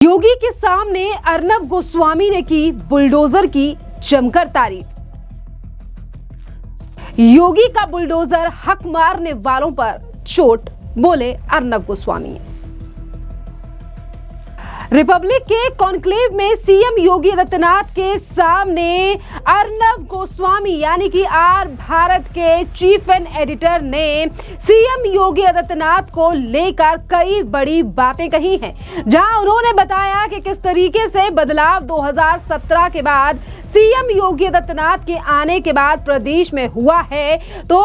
योगी के सामने अर्नब गोस्वामी ने की बुलडोजर की जमकर तारीफ। योगी का बुलडोजर हक मारने वालों पर चोट, बोले अर्नब गोस्वामी। रिपब्लिक के कॉन्क्लेव में सीएम योगी आदित्यनाथ के सामने अर्नब गोस्वामी यानी कि आर भारत के चीफ एंड एडिटर ने सीएम योगी आदित्यनाथ को लेकर कई बड़ी बातें कही हैं, जहां उन्होंने बताया कि किस तरीके से बदलाव 2017 के बाद सीएम योगी आदित्यनाथ के आने के बाद प्रदेश में हुआ है। तो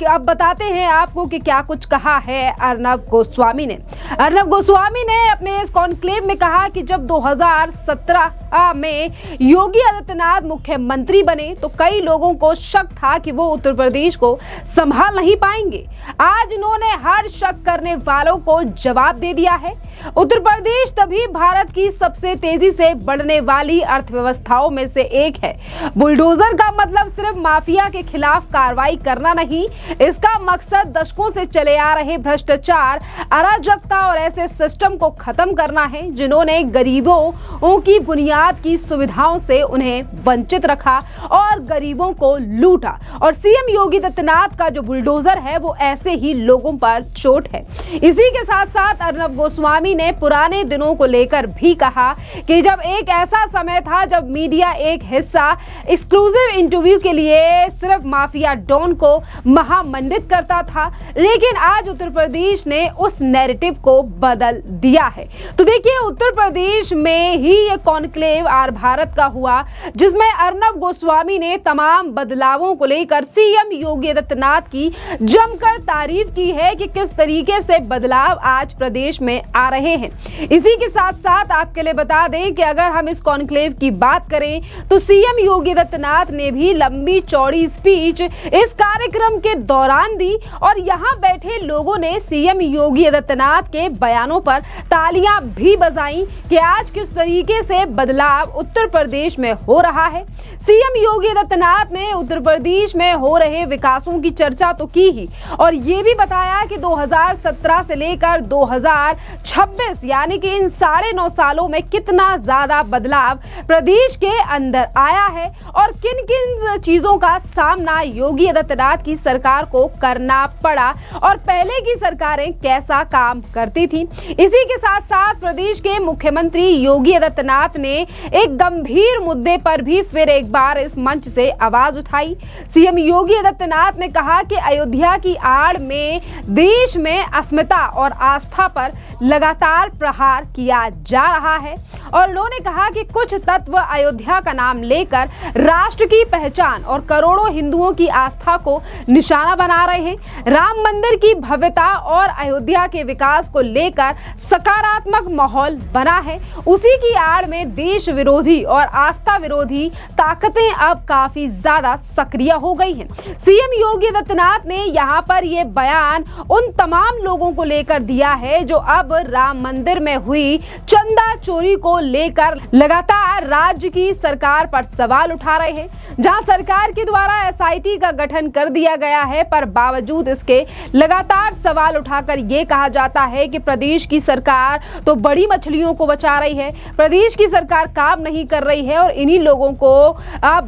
अब बताते हैं आपको कि क्या कुछ कहा है अर्नब गोस्वामी ने। अर्नब गोस्वामी ने अपने इस कॉन्क्लेव में कहा कि जब 2017 में योगी आदित्यनाथ मुख्यमंत्री बने तो कई लोगों को शक था कि वो उत्तर प्रदेश को संभाल नहीं पाएंगे। आज उन्होंने हर शक करने वालों को जवाब दे दिया है। उत्तर प्रदेश तभी भारत की सबसे तेजी से बढ़ने वाली अर्थव्यवस्थाओं में से एक है। बुलडोजर का मतलब सिर्फ माफिया के खिलाफ कार्रवाई करना नहीं, इसका मकसद दशकों से चले आ रहे भ्रष्टाचार, अराजकता और ऐसे सिस्टम को खत्म करना है जिन्होंने गरीबों की बुनियाद की सुविधाओं से उन्हें वंचित रखा और गरीबों को लूटा। और सीएम योगी आदित्यनाथ का जो बुलडोजर है वो ऐसे ही लोगों पर चोट है। इसी के साथ साथ अर्नब गोस्वामी ने पुराने दिनों को लेकर भी कहा कि जब एक ऐसा समय था जब मीडिया एक हिस्सा एक्सक्लूसिव इंटरव्यू के लिए सिर्फ माफिया डॉन को महामंडित करता था, लेकिन आज उत्तर प्रदेश ने उस नैरेटिव को बदल दिया है। तो देखिए, उत्तर प्रदेश में ही ये कॉन्क्लेव आर भारत का हुआ जिसमें अर्नब गोस्वामी ने तमाम बदलावों को लेकर सीएम योगी आदित्यनाथ की जमकर तारीफ की है कि किस तरीके से बदलाव आज प्रदेश में आ रहे हैं। इसी के साथ साथ आपके लिए बता दें कि अगर हम इस कॉन्क्लेव की बात करें तो सीएम योगी आदित्यनाथ ने भी लंबी चौड़ी स्पीच इस कार्यक्रम के दौरान दी और यहां बैठे लोगों ने सीएम योगी आदित्यनाथ के बयानों पर तालियां भी बजाई कि आज किस तरीके से बदलाव उत्तर प्रदेश में हो रहा है। सीएम योगी आदित्यनाथ ने उत्तर प्रदेश में हो रहे विकासों की चर्चा तो की ही और ये भी बताया कि 2017 से लेकर 2026 यानी कि इन 9.5 सालों में कितना ज्यादा बदलाव प्रदेश के अंदर आया है और किन किन चीजों का सामना योगी आदित्यनाथ की सरकार को करना पड़ा और पहले की सरकारें कैसा काम करती थी। इसी के साथ साथ प्रदेश के मुख्यमंत्री योगी आदित्यनाथ ने एक गंभीर मुद्दे पर भी फिर एक बार इस मंच से आवाज उठाई। सीएम योगी आदित्यनाथ ने कहा कि अयोध्या की आड़ में देश में अस्मिता और आस्था पर लगातार प्रहार किया जा रहा है और उन्होंने कहा कि कुछ तत्व अयोध्या का नाम लेकर राष्ट्र की पहचान और करोड़ों हिंदुओं की आस्था को निशाना बना रहे हैं। राम मंदिर की भव्यता और अयोध्या के विकास को लेकर सकारात्मक माहौल बना है, उसी की आड़ में देश विरोधी और आस्था विरोधी ताकतें अब काफी ज्यादा सक्रिय हो गई हैं। सीएम योगी आदित्यनाथ ने यहाँ पर यह बयान उन तमाम लोगों को लेकर दिया है जो अब राम मंदिर में हुई चंदा चोरी को लेकर लगातार राज्य की सरकार पर सवाल उठा रहे हैं। जहां सरकार के द्वारा एसआईटी का गठन कर दिया गया है, पर बावजूद इसके लगातार सवाल उठाकर यह कहा जाता है कि प्रदेश की सरकार तो बड़ी मछलियों को बचा रही है, प्रदेश की सरकार काम नहीं कर रही है। और इन्हीं लोगों को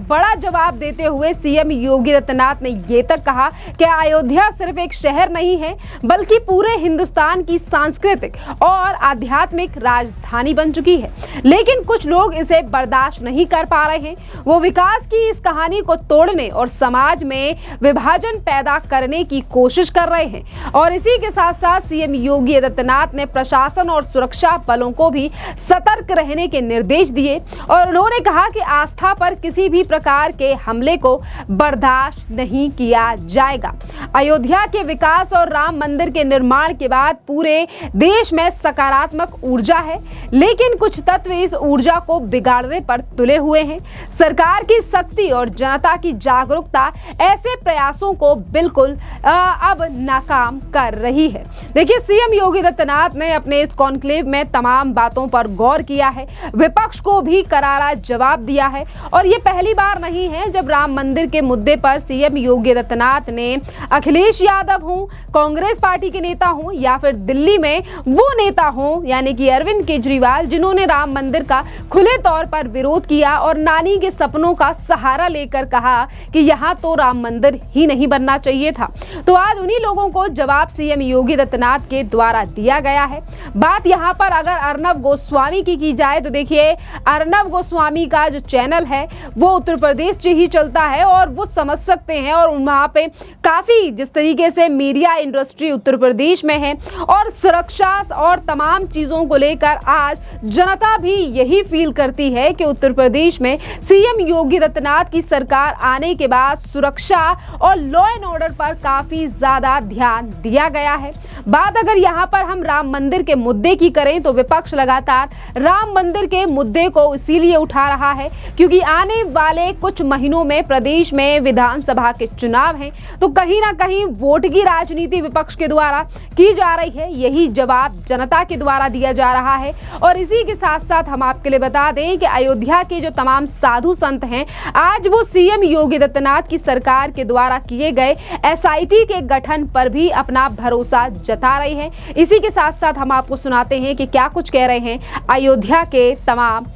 बड़ा जवाब देते हुए सीएम योगी आदित्यनाथ ने यह तक कहा कि अयोध्या सिर्फ एक शहर नहीं है बल्कि पूरे हिंदुस्तान की सांस्कृतिक और आध्यात्मिक राजधानी बन चुकी है, लेकिन कुछ लोग इसे बर्दाश्त नहीं कर पा रहे हैं। वो विकास की इस कहानी को तोड़ने और समाज में विभाजन पैदा करने की कोशिश कर रहे हैं। और इसी के साथ साथ सीएम योगी आदित्यनाथ ने प्रशासन और सुरक्षा बलों को भी सतर्क रहने के निर्देश दिए और उन्होंने कहा कि आस्था पर किसी भी प्रकार के हमले को बर्दाश्त नहीं किया जाएगा। अयोध्या के विकास और राम मंदिर के निर्माण के बाद पूरे देश में सकारात्मक ऊर्जा है, लेकिन कुछ तत्व इस ऊर्जा को बिगाड़ने पर तुले हुए हैं। सरकार की सख्ती और जनता की जागरूकता ऐसे प्रयासों को बिल्कुल अब नाकाम कर रही है। देखिए, सीएम योगी आदित्यनाथ ने अपने इस कॉन्क्लेव में तमाम बातों पर गौर किया है, विपक्ष को भी करारा जवाब दिया है और ये पहली बार नहीं है जब राम मंदिर के मुद्दे पर सीएम योगी आदित्यनाथ ने अखिलेश यादव हो, कांग्रेस पार्टी के नेता हो या फिर दिल्ली में वो नेता हो यानी कि अरविंद केजरीवाल, जिन्होंने राम मंदिर का खुले तौर पर विरोध किया और नानी के सपनों का सहारा लेकर कहा कि यहाँ तो राम मंदिर ही नहीं बनना चाहिए था। तो आज उन्हीं लोगों को जवाब सीएम योगी आदित्यनाथ के द्वारा दिया गया है। बात यहाँ पर अगर अर्नब गोस्वामी की जाए तो देखिए, अर्नब गोस्वामी का जो चैनल है वो उत्तर प्रदेश से ही चलता है और वो समझ सकते हैं, और वहाँ पे काफी जिस तरीके से मीडिया इंडस्ट्री उत्तर प्रदेश में है और सुरक्षा और तमाम चीजों को लेकर आज जनता भी यही फील करती है कि उत्तर प्रदेश में सीएम योगी आदित्यनाथ की सरकार आने के बाद सुरक्षा और लॉ एंड ऑर्डर पर काफी ज्यादा ध्यान दिया गया है। बात अगर यहाँ पर हम राम मंदिर के मुद्दे की करें तो विपक्ष लगातार राम मंदिर के मुद्दे को इसीलिए उठा रहा है क्योंकि आने वाले कुछ महीनों में प्रदेश में विधानसभा के चुनाव हैं, तो कहीं ना कहीं वोट की राजनीति विपक्ष के द्वारा की जा रही है। यही जवाब जनता के द्वारा दिया जा रहा है। और इसी के साथ साथ हम आपके लिए बता दें कि अयोध्या के जो तमाम साधु संत हैं, आज वो सीएम योगी आदित्यनाथ की सरकार के द्वारा किए गए एसआईटी के गठन पर भी अपना भरोसा जता रहे हैं। इसी के साथ साथ हम आपको सुनाते हैं कि क्या कुछ कह रहे हैं अयोध्या के तमाम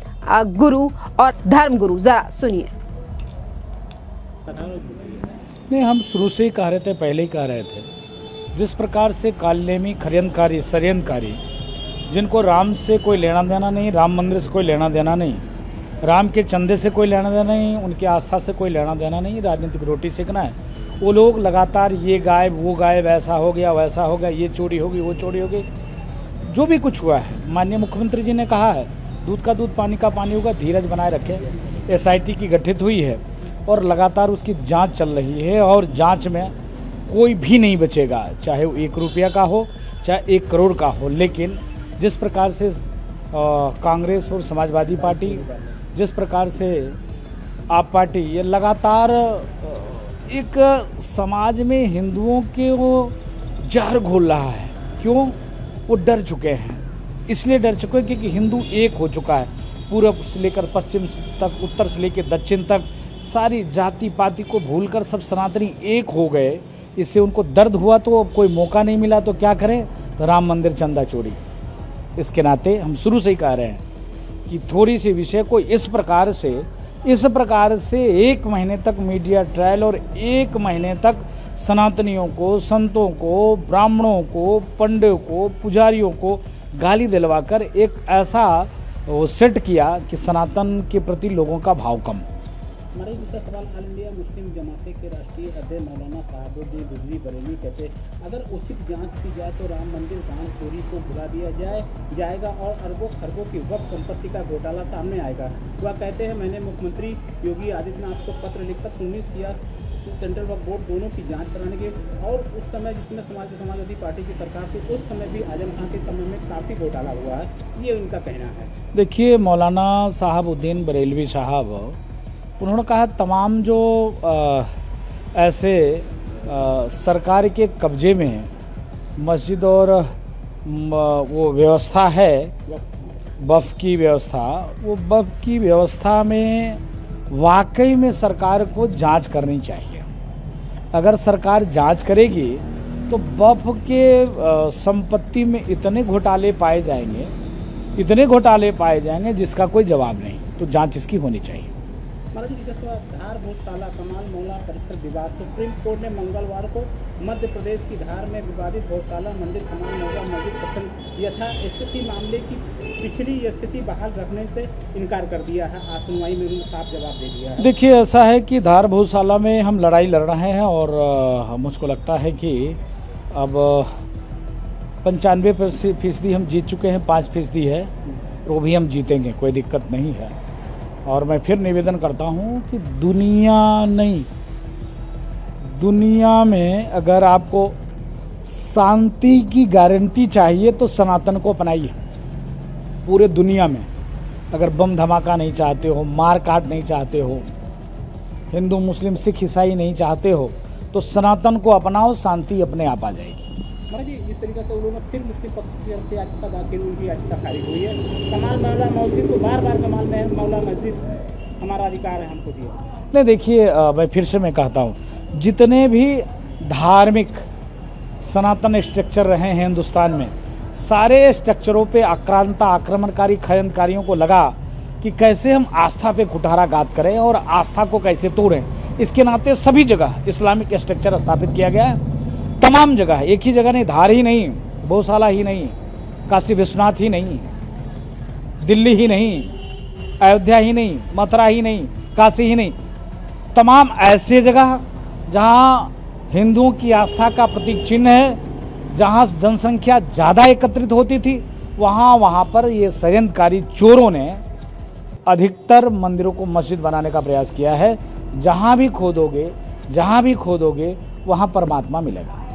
गुरु और धर्म गुरु, जरा सुनिए। नहीं, हम शुरू से ही कह रहे थे, पहले ही कह रहे थे, जिस प्रकार से कालनेमी खरियंतकारी षड्यंत्रकारी, जिनको राम से कोई लेना देना नहीं, राम मंदिर से कोई लेना देना नहीं, राम के चंदे से कोई लेना देना नहीं, उनकी आस्था से कोई लेना देना नहीं, राजनीतिक रोटी सेकना है, वो लोग लगातार ये गायब वो गायब, ऐसा हो गया वैसा हो गया, ये चोरी होगी वो चोरी होगी, जो भी कुछ हुआ है। माननीय मुख्यमंत्री जी ने कहा है दूध का दूध पानी का पानी होगा, धीरज बनाए रखें। एसआईटी की गठित हुई है और लगातार उसकी जांच चल रही है और जांच में कोई भी नहीं बचेगा, चाहे वो 1 रुपया का हो चाहे 1 करोड़ का हो। लेकिन जिस प्रकार से कांग्रेस और समाजवादी पार्टी, जिस प्रकार से आप पार्टी, ये लगातार एक समाज में हिंदुओं के वो जहर घोल रहा है। क्यों? वो डर चुके हैं, इसलिए डर चुके हैं क्योंकि हिंदू एक हो चुका है। पूर्व से लेकर पश्चिम तक, उत्तर से लेकर दक्षिण तक सारी जाति पाति को भूलकर सब सनातनी एक हो गए। इससे उनको दर्द हुआ तो कोई मौका नहीं मिला तो क्या करें, तो राम मंदिर चंदा चोरी। इसके नाते हम शुरू से ही कह रहे हैं कि थोड़ी सी विषय को इस प्रकार से 1 महीने तक मीडिया ट्रायल और 1 महीने तक सनातनियों को, संतों को, ब्राह्मणों को, पंडितों को, पुजारियों को गाली दिलवाकर एक ऐसा वो सेट किया कि सनातन के प्रति लोगों का भाव कम। हमारे दूसरा सवाल, ऑल इंडिया मुस्लिम जमाते के राष्ट्रीय अध्यक्ष मौलाना साहबुद्दीन रिजवी बरेलवी कहते हैं अगर उचित जांच की जाए तो राम मंदिर दान चोरी को भुला दिया जाएगा और अरबों खरबों की वक्फ संपत्ति का घोटाला सामने आएगा। वह कहते हैं मैंने मुख्यमंत्री योगी आदित्यनाथ को पत्र लिखकर 19 किया सेंट्रल वक्फ बोर्ड दोनों की जांच कराने के, और उस समय जिसमें समाजवादी पार्टी की सरकार थी उस समय भी आजम खान के समय में काफ़ी घोटाला हुआ है, ये उनका कहना है। देखिए, मौलाना साहबुद्दीन बरेलवी साहब, उन्होंने कहा तमाम जो ऐसे सरकार के कब्जे में मस्जिद और वो व्यवस्था है, वक्फ की व्यवस्था, वो वक्फ की व्यवस्था में वाकई में सरकार को जांच करनी चाहिए। अगर सरकार जांच करेगी तो वक्फ के संपत्ति में इतने घोटाले पाए जाएंगे जिसका कोई जवाब नहीं, तो जांच इसकी होनी चाहिए। धार घोटाला कमाल मौला परिसर विवाद, सुप्रीम कोर्ट ने मंगलवार को मध्य प्रदेश की धार में विवादित घोटाला मंदिर कमाल मौला मस्जिद गठन यथास्थिति मामले की पिछली स्थिति बहाल रखने से इनकार कर दिया है। आज सुनवाई में उन्होंने साफ जवाब दे दिया है। देखिए, ऐसा है कि धार गौशाला में हम लड़ाई लड़ रहे हैं और मुझको लगता है कि अब 95% हम जीत चुके हैं, 5% है वो भी हम जीतेंगे, कोई दिक्कत नहीं है। और मैं फिर निवेदन करता हूँ कि दुनिया में अगर आपको शांति की गारंटी चाहिए तो सनातन को अपनाइए। पूरे दुनिया में अगर बम धमाका नहीं चाहते हो, मार काट नहीं चाहते हो, हिंदू मुस्लिम सिख ईसाई नहीं चाहते हो, तो सनातन को अपनाओ, शांति अपने आप आ जाएगी। महाराज जी, इस तरीके से उन्होंने फिर मुस्लिम पक्ष की तरफ से याचिका दाखिल, उनकी याचिका खारिज हुई है। कमाल मौला मस्जिद को बार-बार कमाल मौला मस्जिद हमारा अधिकार है हमको दिया। नहीं देखिए, मैं फिर से मैं कहता हूँ, जितने भी धार्मिक सनातन स्ट्रक्चर रहे हैं हिंदुस्तान में, सारे स्ट्रक्चरों पे आक्रमणकारी खननकारियों को लगा कि कैसे हम आस्था पे कुठाराघात करें और आस्था को कैसे तोड़ें। इसके नाते सभी जगह इस्लामिक स्ट्रक्चर स्थापित किया गया है, तमाम जगह, एक ही जगह नहीं, धार ही नहीं, गौशाला ही नहीं, काशी विश्वनाथ ही नहीं, दिल्ली ही नहीं, अयोध्या ही नहीं, मथुरा ही नहीं, काशी ही नहीं, तमाम ऐसे जगह जहाँ हिंदुओं की आस्था का प्रतीक चिन्ह है, जहाँ जनसंख्या ज़्यादा एकत्रित होती थी, वहाँ पर ये षड्यंत्रकारी चोरों ने अधिकतर मंदिरों को मस्जिद बनाने का प्रयास किया है। जहाँ भी खोदोगे वहाँ परमात्मा मिलेगा।